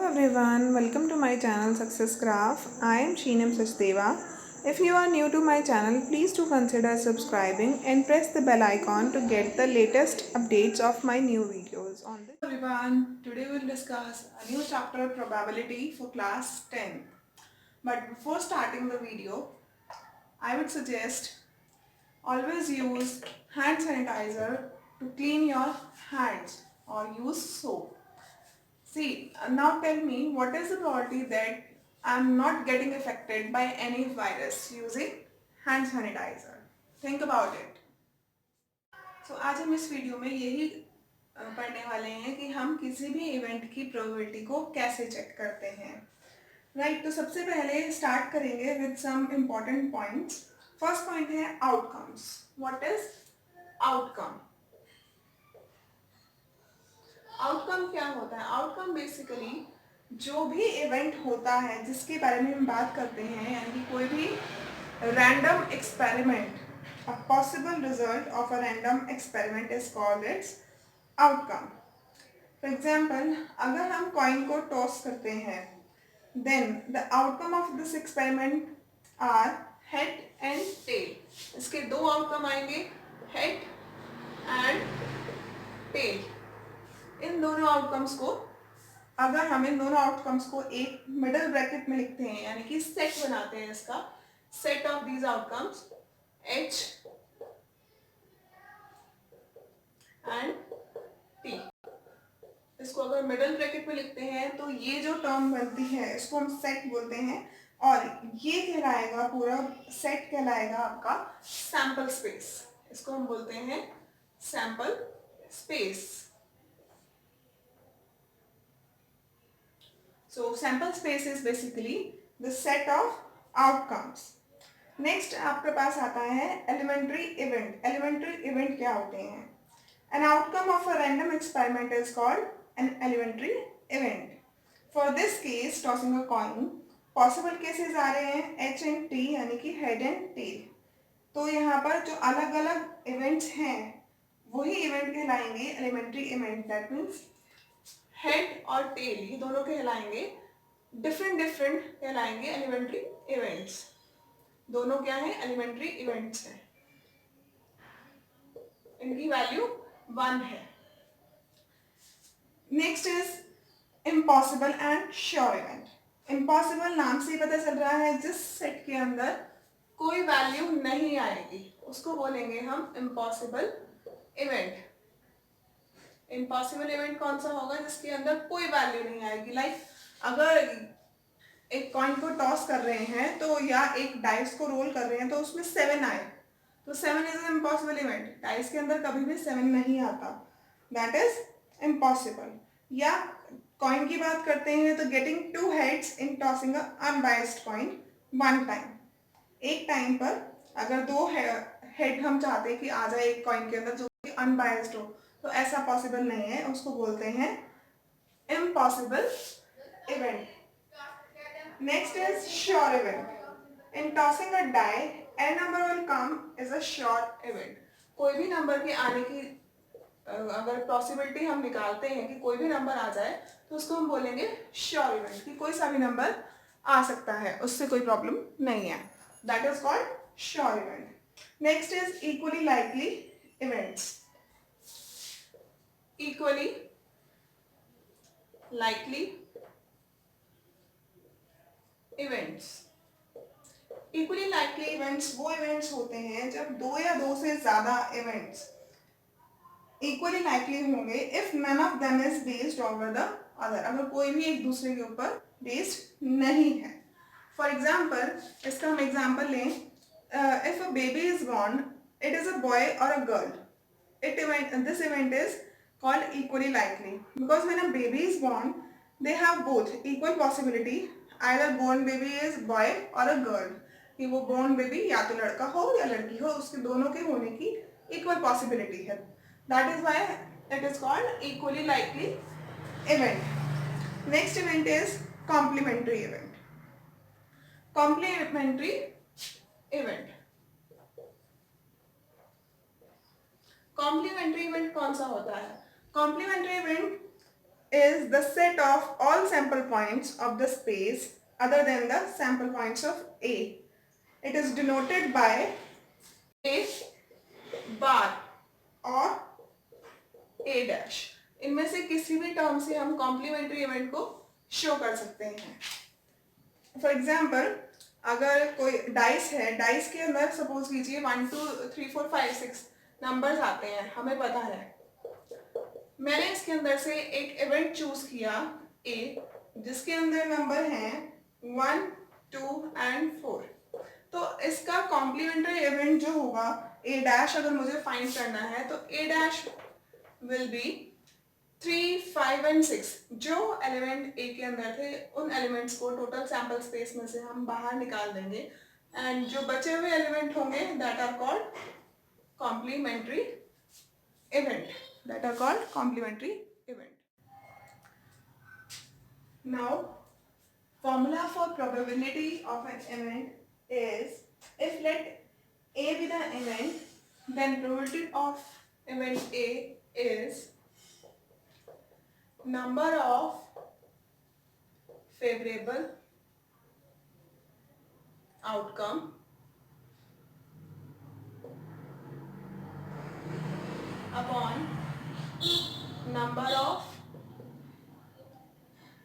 everyone, welcome to my channel Success Graph. I am Sheenam Sachdeva. If you are new to my channel, please do consider subscribing and press the bell icon to get the latest updates of my new videos on this. Hello everyone, today we will discuss a new chapter probability for class 10. But before starting the video, I would suggest always use hand sanitizer to clean your hands or use soap. See, now tell me what is the probability that I'm not getting affected by any virus using hand sanitizer? Think about it. So आज हम इस video में यही पढ़ने वाले हैं कि हम किसी भी इवेंट की प्रोबेबिलिटी को कैसे चेक करते हैं. राइट, तो सबसे पहले स्टार्ट करेंगे with some important points. First point है outcomes. What is outcome? Outcome क्या होता है? आउटकम बेसिकली जो भी इवेंट होता है जिसके बारे में हम बात करते हैं, यानी कि कोई भी random experiment, a possible result of a random experiment is called its outcome. For example, अगर हम कॉइन को टॉस करते हैं, then the outcome of this experiment are head and tail. इसके दो आउटकम आएंगे, हेड एंड टेल. इन दोनों outcomes को, अगर हम इन दोनों आउटकम्स को एक मिडल ब्रैकेट में लिखते हैं, यानी कि सेट बनाते हैं, इसका set of these outcomes H and T. इसको अगर मिडल ब्रैकेट में लिखते हैं तो ये जो टर्म बनती है इसको हम सेट बोलते हैं, और ये कहलाएगा, पूरा सेट कहलाएगा आपका सैंपल स्पेस. इसको हम बोलते हैं sample space. So sample space is basically the set of outcomes. Next आपके पास आता है elementary event. Elementary event क्या होते हैं? An outcome of a random experiment is called an elementary event. For this case, tossing a coin, possible cases आ रहे हैं H and T, यानी कि head and tail. तो यहाँ पर जो अलग अलग events हैं वही event कहलाएंगे elementary event. That means head और टेल ये दोनों कहलाएंगे डिफरेंट कहलाएंगे एलिमेंट्री इवेंट्स. दोनों क्या है? एलिमेंट्री इवेंट्स हैं. इनकी वैल्यू 1 है. Next is impossible and sure event. Impossible नाम से ही पता चल रहा है जिस सेट के अंदर कोई वैल्यू नहीं आएगी उसको बोलेंगे हम इम्पॉसिबल इवेंट. इम्पॉसिबल इवेंट कौन सा होगा? जिसके अंदर कोई वैल्यू नहीं आएगी. लाइक अगर एक कॉइन को टॉस कर रहे हैं तो, या एक डाइस को रोल कर रहे हैं तो उसमें 7 आए, तो 7 is an impossible event. Dice के अंदर कभी भी 7 नहीं आता, दैट इज इम्पॉसिबल. या कॉइन की बात करते हैं तो getting 2 heads in tossing unbiased coin 1 time. एक टाइम पर अगर 2 हेड हम चाहते हैं कि आ जाए एक कॉइन के अंदर जो कि अनबायस्ड हो, तो ऐसा पॉसिबल नहीं है, उसको बोलते हैं impossible event. Next is sure event. In tossing a die an number will come is a sure event. कोई भी नंबर के आने की अगर पॉसिबिलिटी हम निकालते हैं कि कोई भी नंबर आ जाए तो उसको हम बोलेंगे श्योर इवेंट, कि कोई सा भी नंबर आ सकता है, उससे कोई प्रॉब्लम नहीं है. That is called sure event. Next is equally likely events. equally likely events. equally likely events वो events होते हैं जब 2 या 2 से ज्यादा events equally likely होंगे if none of them is based over the other. अगर कोई भी एक दूसरे के ऊपर based नहीं है. For example, इसका हम example लें, if a baby is born, it is a boy or a girl. This event is called equally likely because when a baby is born, they have both equal possibility. Either born baby is boy or a girl, कि वो born baby या तो लड़का हो या लड़की हो, उसके दोनों के होने की equal possibility है. That is why it is called equally likely event. Next event is complementary event. Complementary event. Complementary event कौन सा होता है? Complementary event is the set of all sample points of the space other than the sample points of A. It is denoted by A bar और A dash. इनमें से किसी भी term से हम कॉम्प्लीमेंट्री इवेंट को शो कर सकते हैं. फॉर एग्जाम्पल, अगर कोई डाइस है, डाइस के अंदर सपोज कीजिए 1 2 3 4 5 6 नंबर्स आते हैं, हमें पता है. मैंने इसके अंदर से एक इवेंट चूज किया A, जिसके अंदर नंबर हैं 1 2 एंड 4. तो इसका कॉम्प्लीमेंट्री इवेंट जो होगा A डैश, अगर मुझे फाइंड करना है तो A dash will be 3 5 and 6. जो एलिमेंट ए के अंदर थे उन एलिमेंट्स को टोटल सैंपल स्पेस में से हम बाहर निकाल देंगे, एंड जो बचे हुए एलिमेंट होंगे that are called complementary event. That are called complementary event. Now formula for probability of an event is, if let A be the event, then probability of event A is number of favorable outcome upon number of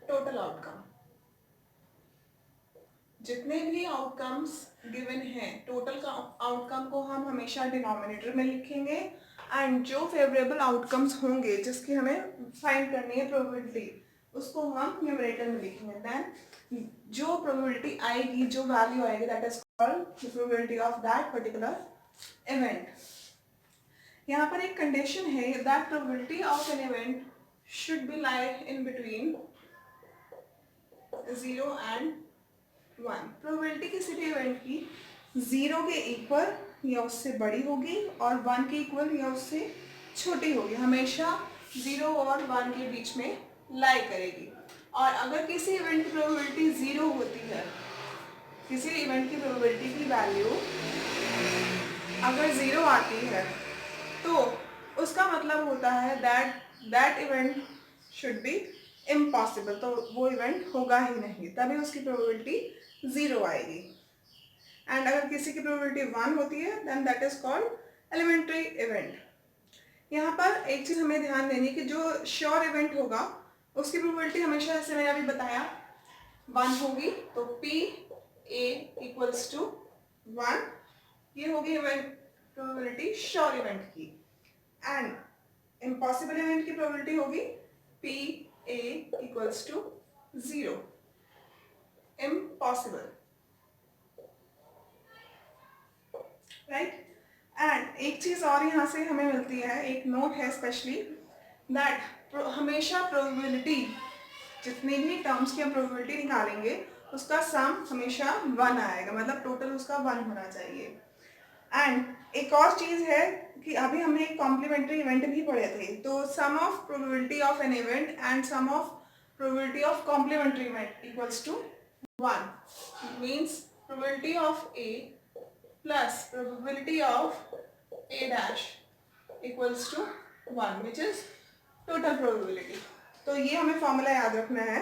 total outcome. जितने भी outcomes given हैं, total का outcome को हम हमेशा denominator में लिखेंगे, and जो फेवरेबल आउटकम्स होंगे जिसकी हमें फाइंड करनी है प्रोबेबिलिटी, उसको हम न्यूमरेटर में लिखेंगे. देन जो प्रोबेबिलिटी आएगी, जो वैल्यू आएगी, that is called the probability of that particular event. यहाँ पर एक कंडीशन है that probability of an event should be lie in between 0 and 1. Probability किसी भी इवेंट की 0 के इक्वल या उससे बड़ी होगी और 1 के इक्वल या उससे छोटी होगी. हमेशा 0 और 1 के बीच में लाई करेगी. और अगर किसी इवेंट की प्रोबेबिलिटी 0 होती है, किसी इवेंट की प्रोबेबिलिटी की वैल्यू अगर 0 आती है, तो उसका मतलब होता है that event should be impossible. तो वो इवेंट होगा ही नहीं, तभी उसकी प्रोबेबिलिटी 0 आएगी. एंड अगर किसी की प्रोबेबिलिटी 1 होती है, then that is called elementary event. यहाँ पर एक चीज़ हमें ध्यान देनी कि जो श्योर इवेंट होगा उसकी प्रोबेबिलिटी हमेशा, जैसे मैंने अभी बताया, 1 होगी. तो पी ए इक्वल्स टू 1, ये होगी इवेंट प्रोबेबिलिटी श्योर इवेंट की. एंड इम्पॉसिबल इवेंट की प्रोबेबिलिटी होगी P A equals to 0. Impossible, right. And एक चीज और यहाँ से हमें मिलती है, एक नोट है स्पेशली, दैट हमेशा प्रोबेबिलिटी, जितनी भी टर्म्स की हम प्रोबेबिलिटी निकालेंगे उसका सम हमेशा 1 आएगा, मतलब टोटल उसका 1 होना चाहिए. एंड एक और चीज़ है कि अभी हमने एक कॉम्प्लीमेंट्री इवेंट भी पढ़े थे, तो sum of probability of an event and sum of probability of complementary event equals to 1. Means probability of A plus probability of A dash equals to 1, which is total probability. तो ये हमें formula याद रखना है,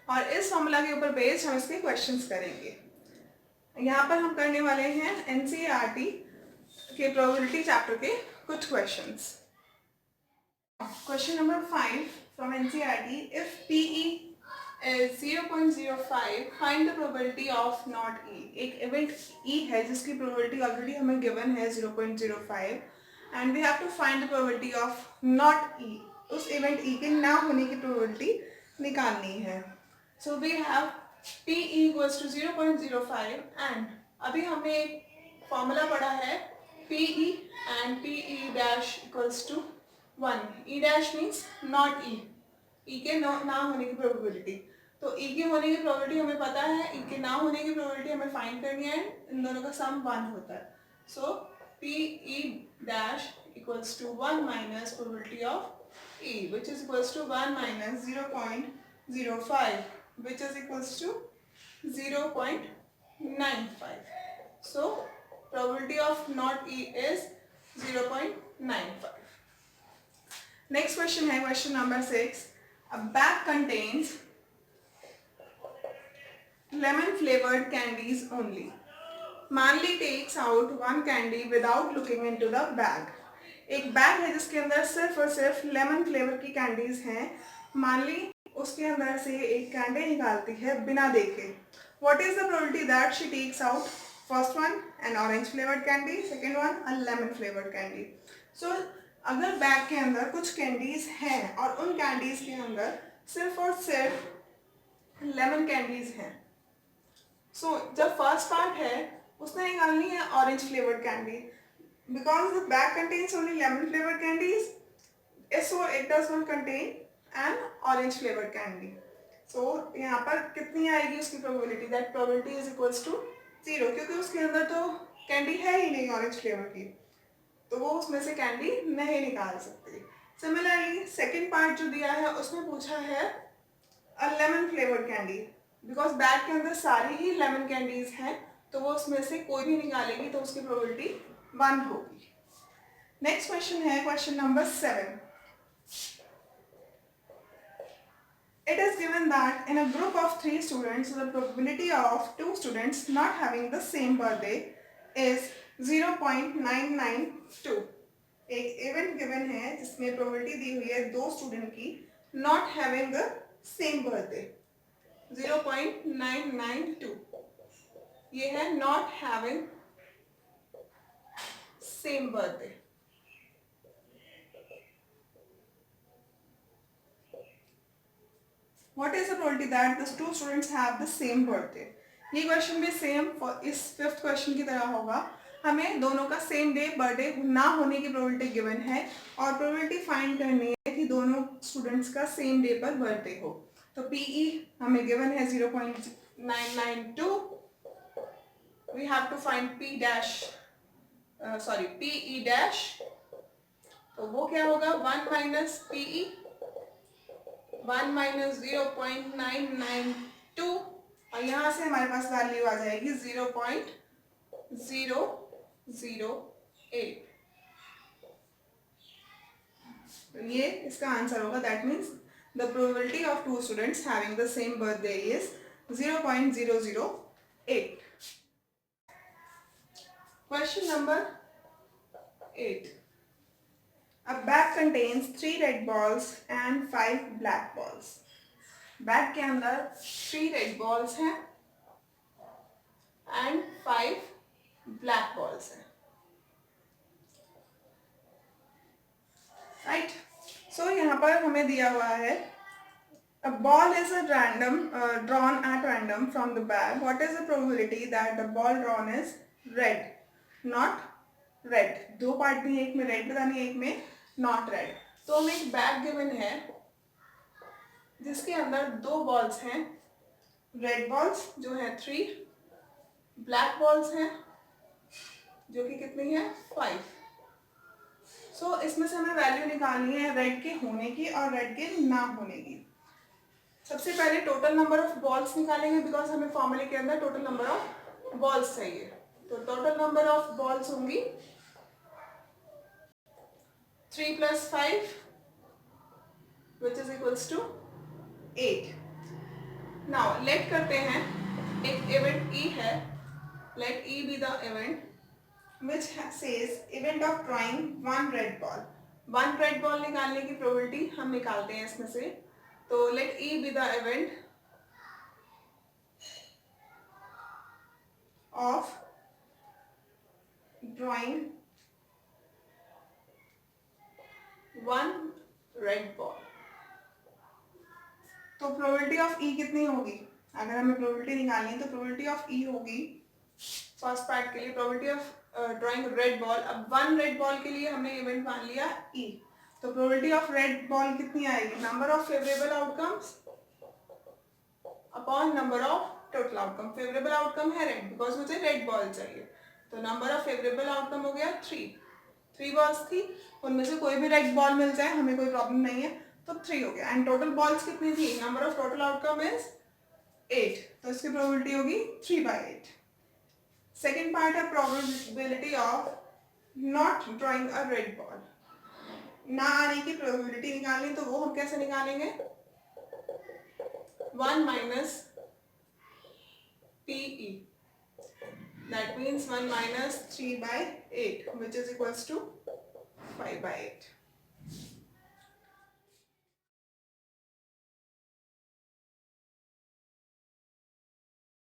और इस formula के ऊपर बेस्ड हम इसके क्वेश्चंस करेंगे. यहाँ पर हम करने वाले हैं एनसीईआरटी के प्रोबेबिलिटी चैप्टर के कुछ questions. Question number 5 from NCERT, if P E is 0.05, find the probability of not E. एक इवेंट E है जिसकी प्रोबेबिलिटी ऑलरेडी हमें गिवन है 0.05, and we have to find the probability of not E. उस event E के ना होने की प्रोबेबिलिटी निकालनी है. So we have P equals to 0.05, एंड अभी हमने एक फॉर्मूला पढ़ा है PE and PE dash equals to 1. E dash means not E. E के ना होने की प्रोबेबिलिटी. तो E के होने की प्रोबेबिलिटी हमें पता है, E के ना होने की प्रोबेबिलिटी हमें फाइंड करनी है. इन दोनों का सम 1 होता है. सो PE dash equals to 1 minus probability of E, which is equals to 1 minus 0.05, which is equals to 0.95. So probability of not E is 0.95. Next question है question number 6. A bag contains lemon flavored candies only. Manli takes out one candy without looking into the bag. एक bag है जिसके अंदर सिर्फ और सिर्फ lemon flavour की candies हैं. मानली उसके अंदर से एक कैंडी निकालती है बिना देखे. What is the probability that she takes out? First one an orange flavored candy, second one a lemon flavored candy. So अगर बैग के अंदर कुछ कैंडीज हैं और उन कैंडीज के अंदर सिर्फ और सिर्फ लेमन कैंडीज हैं. सो जब फर्स्ट पार्ट है उसने निकालनी है orange flavoured candy. Because the bag contains only lemon flavoured candies, so it does not contain an orange flavoured candy. So यहाँ पर कितनी आएगी उसकी probability? That probability is equals to 0, क्योंकि उसके अंदर तो कैंडी है ही नहीं ऑरेंज फ्लेवर की, तो वो उसमें से कैंडी नहीं निकाल सकती. सिमिलरली सेकेंड पार्ट जो दिया है उसमें पूछा है a lemon flavoured candy. Because bag के अंदर सारी ही लेमन कैंडीज हैं, तो वो उसमें से कोई भी निकालेगी तो उसकी प्रोबेबिलिटी 1 होगी. नेक्स्ट क्वेश्चन है question number 7. It is given that in a group of 3 students, the probability of 2 students not having the same birthday is 0.992. एक इवेंट गिवन है जिसमें प्रोबेबिलिटी दी हुई है 2 स्टूडेंट की not having the same birthday. 0.992 ये है not having same birthday. What is the probability that the 2 students have the same birthday? ये question भी सेम इस 5th क्वेश्चन की तरह होगा. हमें दोनों का सेम डे बर्थडे ना होने की प्रोबेबिलिटी गिवन है और प्रोबेबिलिटी फाइंड करनी है कि दोनों स्टूडेंट्स का सेम डे पर बर्थडे हो. तो PE हमें गिवन है 0.992. We have to find PE dash. तो वो क्या होगा? 1 माइनस PE, 1 माइनस 0.992 और यहाँ से हमारे पास वैल्यू आ जाएगी 0.008. तो ये इसका आंसर होगा. That means the probability of 2 students having the same birthday is 0.008. Question number 8. A bag contains 3 red balls and 5 black balls. Bag के अंदर 3 रेड बॉल्स हैं एंड 5 ब्लैक बॉल्स हैं. राइट. सो यहाँ पर हमें दिया हुआ है a ball is a random drawn at random from the bag. What is the probability that the ball drawn is red, not red? 2 part भी है, एक में रेड बतानी है, एक में नॉट रेड. तो हमें एक बैग गिवन है जिसके अंदर 2 बॉल्स हैं. रेड बॉल्स जो है 3, ब्लैक बॉल्स हैं जो कि कितनी है 5. सो इसमें से हमें वैल्यू निकालनी है रेड के होने की और रेड के ना होने की. सबसे पहले टोटल नंबर ऑफ बॉल्स निकालेंगे बिकॉज हमें फॉर्मूले के अंदर टोटल नंबर ऑफ बॉल्स चाहिए. तो टोटल नंबर ऑफ बॉल्स होंगी 3 + 5 which is equals to 8. Now let करते हैं एक इवेंट E है. Let E be the event which says event of drawing 1 red ball. 1 red ball निकालने की प्रोबेबिलिटी हम निकालते हैं इसमें से. तो let E be the event of drawing 1 red ball. तो प्रोबेबिलिटी ऑफ E कितनी होगी? अगर हमें प्रोबेबिलिटी निकालनी है तो प्रोबेबिलिटी ऑफ E होगी फर्स्ट पार्ट के लिए probability of drawing red ball. अब 1 रेड बॉल के लिए हमने इवेंट मान लिया E. तो प्रोबेबिलिटी ऑफ रेड बॉल कितनी आएगी? Number of favourable outcomes upon number of total outcome. Favourable outcome है रेड बिकॉज मुझे रेड बॉल चाहिए. तो नंबर ऑफ फेवरेबल आउटकम हो गया 3 बॉल्स थी, उनमें से कोई भी रेड बॉल मिल जाए हमें कोई प्रॉब्लम नहीं है, तो 3 हो गया. एंड टोटल बॉल्स कितनी थी? Number of total outcome is 8. तो इसकी प्रोबेबिलिटी होगी 3/8. सेकेंड पार्ट है probability of not drawing a red ball. ना आने की प्रोबेबिलिटी निकालनी, तो वो हम कैसे निकालेंगे? 1 minus PE, that means 1 minus 3/8, which is equals to 5/8.